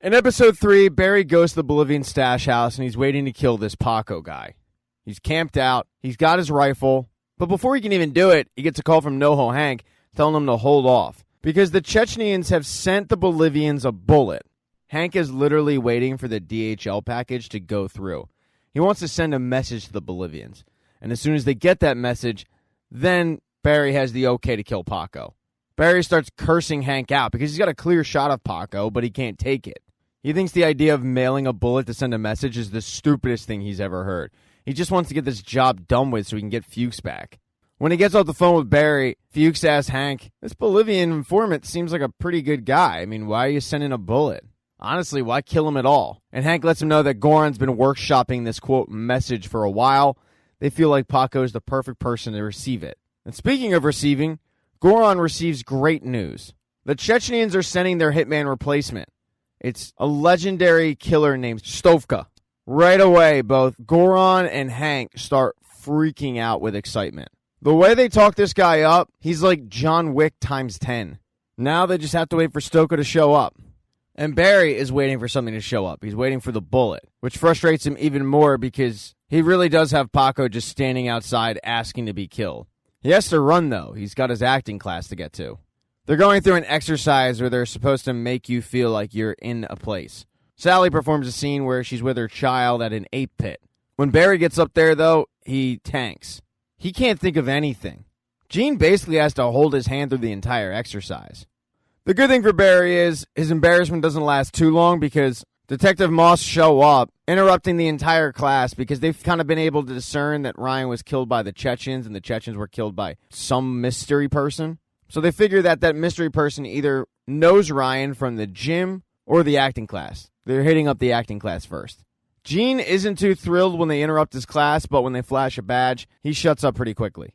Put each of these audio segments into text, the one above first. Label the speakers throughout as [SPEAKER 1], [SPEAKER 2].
[SPEAKER 1] In episode 3, Barry goes to the Bolivian stash house and he's waiting to kill this Paco guy. He's camped out, he's got his rifle, but before he can even do it, he gets a call from NoHo Hank telling him to hold off because the Chechens have sent the Bolivians a bullet. Hank is literally waiting for the DHL package to go through. He wants to send a message to the Bolivians, and as soon as they get that message, then Barry has the okay to kill Paco. Barry starts cursing Hank out because he's got a clear shot of Paco, but he can't take it. He thinks the idea of mailing a bullet to send a message is the stupidest thing he's ever heard. He just wants to get this job done with so he can get Fuchs back. When he gets off the phone with Barry, Fuchs asks Hank, this Bolivian informant seems like a pretty good guy. I mean, why are you sending a bullet? Honestly, why kill him at all? And Hank lets him know that Goran's been workshopping this, quote, message for a while. They feel like Paco is the perfect person to receive it. And speaking of receiving, Goran receives great news. The Chechens are sending their hitman replacement. It's a legendary killer named Stovka. Right away, both Goran and Hank start freaking out with excitement. The way they talk this guy up, he's like John Wick times 10. Now they just have to wait for Stovka to show up. And Barry is waiting for something to show up. He's waiting for the bullet, which frustrates him even more because he really does have Paco just standing outside asking to be killed. He has to run, though. He's got his acting class to get to. They're going through an exercise where they're supposed to make you feel like you're in a place. Sally performs a scene where she's with her child at an ape pit. When Barry gets up there, though, he tanks. He can't think of anything. Gene basically has to hold his hand through the entire exercise. The good thing for Barry is his embarrassment doesn't last too long because Detective Moss show up, interrupting the entire class because they've kind of been able to discern that Ryan was killed by the Chechens and the Chechens were killed by some mystery person. So they figure that that mystery person either knows Ryan from the gym or the acting class. They're hitting up the acting class first. Gene isn't too thrilled when they interrupt his class, but when they flash a badge, he shuts up pretty quickly.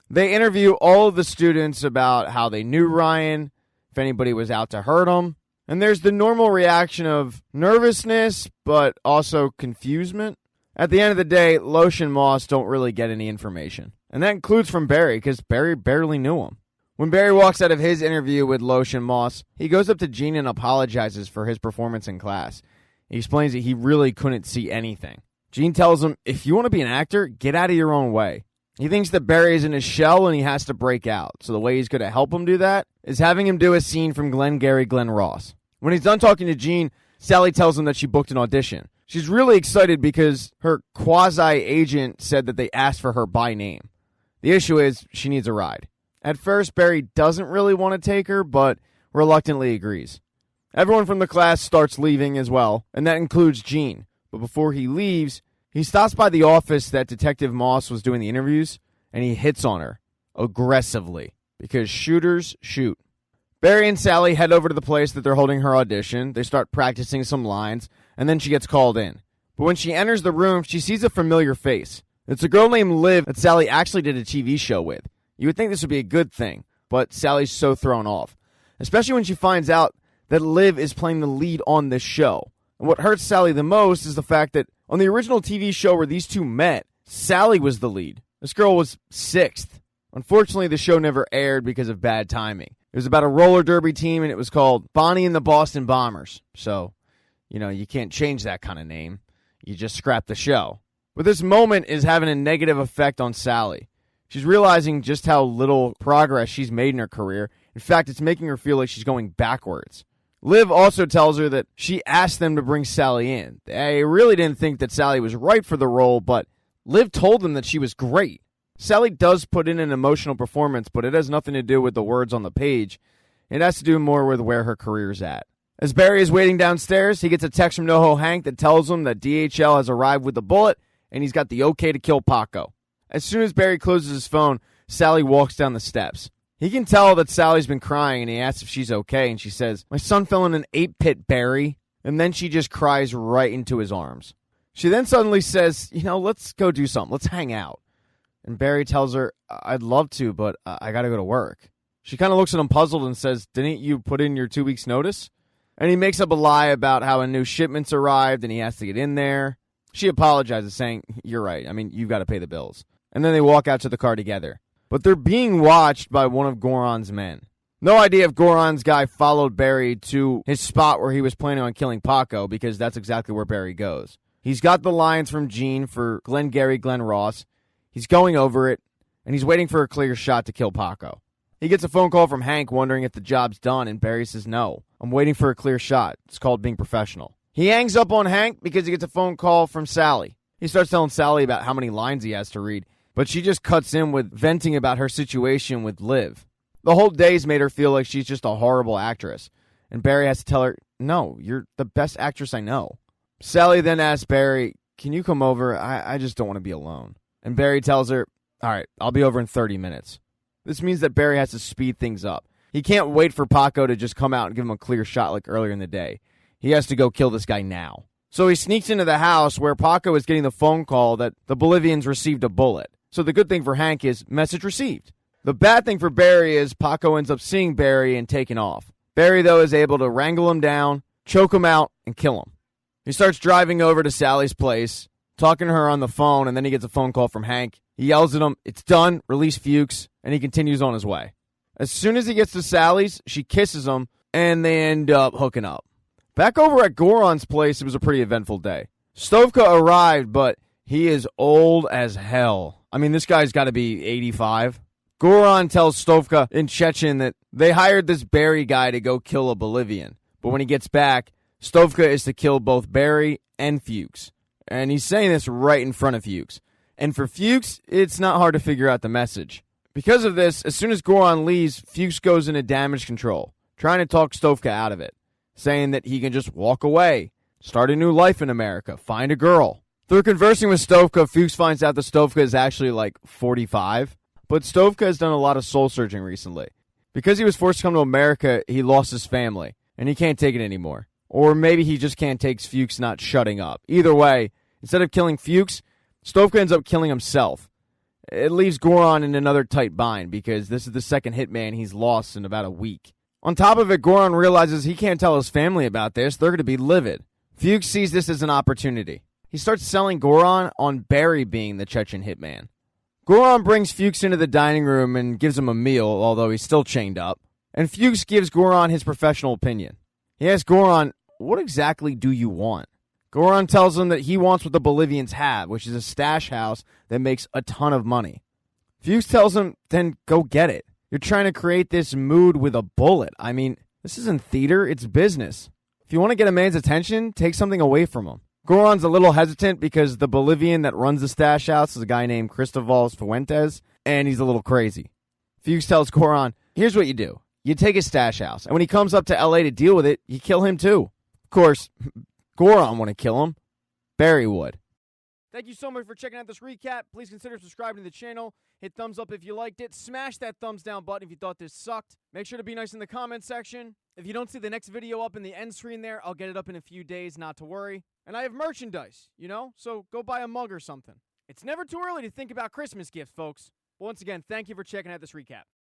[SPEAKER 1] They interview all of the students about how they knew Ryan, if anybody was out to hurt him, and there's the normal reaction of nervousness, but also confusement. At the end of the day, Loesch and Moss don't really get any information. And that includes from Barry, because Barry barely knew him. When Barry walks out of his interview with Loesch and Moss, he goes up to Gene and apologizes for his performance in class. He explains that he really couldn't see anything. Gene tells him, if you want to be an actor, get out of your own way. He thinks that Barry is in his shell and he has to break out. So the way he's going to help him do that is having him do a scene from Glengarry Glen Ross. When he's done talking to Gene, Sally tells him that she booked an audition. She's really excited because her quasi-agent said that they asked for her by name. The issue is she needs a ride. At first, Barry doesn't really want to take her, but reluctantly agrees. Everyone from the class starts leaving as well, and that includes Gene. But before he leaves, he stops by the office that Detective Moss was doing the interviews, and he hits on her aggressively because shooters shoot. Barry and Sally head over to the place that they're holding her audition. They start practicing some lines, and then she gets called in. But when she enters the room, she sees a familiar face. It's a girl named Liv that Sally actually did a TV show with. You would think this would be a good thing, but Sally's so thrown off, especially when she finds out that Liv is playing the lead on this show. And what hurts Sally the most is the fact that on the original TV show where these two met, Sally was the lead. This girl was 6th. Unfortunately, the show never aired because of bad timing. It was about a roller derby team, and it was called Bonnie and the Boston Bombers. So, you can't change that kind of name. You just scrap the show. But this moment is having a negative effect on Sally. She's realizing just how little progress she's made in her career. In fact, it's making her feel like she's going backwards. Liv also tells her that she asked them to bring Sally in. They really didn't think that Sally was right for the role, but Liv told them that she was great. Sally does put in an emotional performance, but it has nothing to do with the words on the page. It has to do more with where her career's at. As Barry is waiting downstairs, he gets a text from NoHo Hank that tells him that DHL has arrived with the bullet, and he's got the okay to kill Paco. As soon as Barry closes his phone, Sally walks down the steps. He can tell that Sally's been crying, and he asks if she's okay, and she says, "My son fell in an ape pit, Barry." And then she just cries right into his arms. She then suddenly says, let's go do something. Let's hang out. And Barry tells her, "I'd love to, but I got to go to work." She kind of looks at him puzzled and says, "Didn't you put in your 2 weeks' notice?" And he makes up a lie about how a new shipment's arrived and he has to get in there. She apologizes, saying, "You're right. I mean, you've got to pay the bills." And then they walk out to the car together. But they're being watched by one of Goran's men. No idea if Goron's guy followed Barry to his spot where he was planning on killing Paco, because that's exactly where Barry goes. He's got the lines from Gene for Glengarry Glen Ross. He's going over it, and he's waiting for a clear shot to kill Paco. He gets a phone call from Hank wondering if the job's done, and Barry says, no, I'm waiting for a clear shot. It's called being professional. He hangs up on Hank because he gets a phone call from Sally. He starts telling Sally about how many lines he has to read, but she just cuts in with venting about her situation with Liv. The whole day's made her feel like she's just a horrible actress, and Barry has to tell her, no, you're the best actress I know. Sally then asks Barry, can you come over? I just don't want to be alone. And Barry tells her, all right, I'll be over in 30 minutes. This means that Barry has to speed things up. He can't wait for Paco to just come out and give him a clear shot like earlier in the day. He has to go kill this guy now. So he sneaks into the house where Paco is getting the phone call that the Bolivians received a bullet. So the good thing for Hank is message received. The bad thing for Barry is Paco ends up seeing Barry and taking off. Barry, though, is able to wrangle him down, choke him out, and kill him. He starts driving over to Sally's place, talking to her on the phone, and then he gets a phone call from Hank. He yells at him, it's done, release Fuchs, and he continues on his way. As soon as he gets to Sally's, she kisses him, and they end up hooking up. Back over at Goron's place, it was a pretty eventful day. Stovka arrived, but he is old as hell. I mean, this guy's got to be 85. Goron tells Stovka in Chechen that they hired this Barry guy to go kill a Bolivian. But when he gets back, Stovka is to kill both Barry and Fuchs. And he's saying this right in front of Fuchs. And for Fuchs, it's not hard to figure out the message. Because of this, as soon as Goron leaves, Fuchs goes into damage control, trying to talk Stovka out of it, saying that he can just walk away, start a new life in America, find a girl. Through conversing with Stovka, Fuchs finds out that Stovka is actually like 45. But Stovka has done a lot of soul-searching recently. Because he was forced to come to America, he lost his family, and he can't take it anymore. Or maybe he just can't take Fuchs not shutting up. Either way, instead of killing Fuchs, Stovka ends up killing himself. It leaves Goron in another tight bind, because this is the second hitman he's lost in about a week. On top of it, Goron realizes he can't tell his family about this. They're going to be livid. Fuchs sees this as an opportunity. He starts selling Goron on Barry being the Chechen hitman. Goron brings Fuchs into the dining room and gives him a meal, although he's still chained up. And Fuchs gives Goron his professional opinion. He asks Goron, what exactly do you want? Goron tells him that he wants what the Bolivians have, which is a stash house that makes a ton of money. Fuchs tells him, then go get it. You're trying to create this mood with a bullet. I mean, this isn't theater, it's business. If you want to get a man's attention, take something away from him. Goron's a little hesitant because the Bolivian that runs the stash house is a guy named Cristobal Fuentes, and he's a little crazy. Fuchs tells Goron, here's what you do. You take his stash house, and when he comes up to L.A. to deal with it, you kill him too. Of course, Goron wouldn't kill him. Barry would. Thank you so much for checking out this recap. Please consider subscribing to the channel. Hit thumbs up if you liked it. Smash that thumbs down button if you thought this sucked. Make sure to be nice in the comment section. If you don't see the next video up in the end screen there, I'll get it up in a few days, not to worry. And I have merchandise, so go buy a mug or something. It's never too early to think about Christmas gifts, folks. Once again, thank you for checking out this recap.